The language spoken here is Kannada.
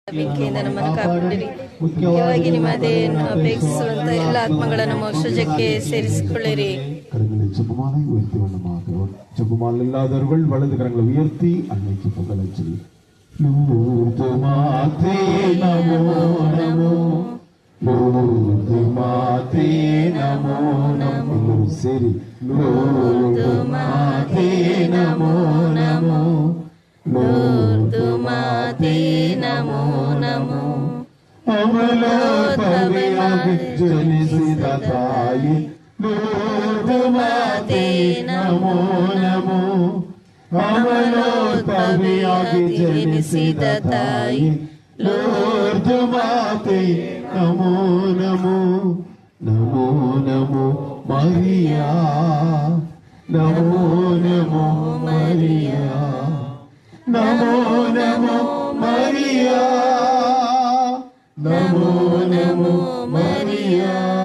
ಬೆಂಕಿಯಿಂದ ನಮ್ಮನ್ನು ಕಾಪಾಡಿರಿ. ಮುಖ್ಯವಾಗಿ ನಿಮ್ಮ ದಯೆಯನ್ನು ಅಪೇಕ್ಷಿಸುವಂತ ಎಲ್ಲ ಆತ್ಮಗಳನ್ನು ಮೋಕ್ಷಕ್ಕೆ ಸೇರಿಸಿಕೊಳ್ಳಿರಿ. கரங்களை ஜெபமாலை உயர்த்தி வண்ணமாக ஜெபமாலை இல்லாதவர்கள் வலது கரங்களை உயர்த்தி அன்னைக்கு புகழை சொல்லி லூர்து மாதே நமோ நமோ லூர்து மாதே நமோ நமோ சரி லூர்து மாதே நமோ நமோ ಲೂರ್ದು ಮಾತೆ ನಮೋ ನಮೋ ಅಮಲೋದ್ಭವಿಯಾಗಿ ಜನಿಸಿದ ತಾಯಿ ಲೂರ್ದು ಮಾತೆ ನಮೋ ನಮೋ ಅಮಲೋದ್ಭವಿಯಾಗಿ ಜನಿಸಿದ ತಾಯಿ ಲೂರ್ದು ಮಾತೆ ನಮೋ ನಮೋ ನಮೋ ನಮೋ ಮರಿಯಾ ನಮೋ ನಮೋ ಮರಿಯಾ ನಮೋ ನಮೋ ಮರಿಯಾ ನಮೋ ನಮೋ ಮರಿಯಾ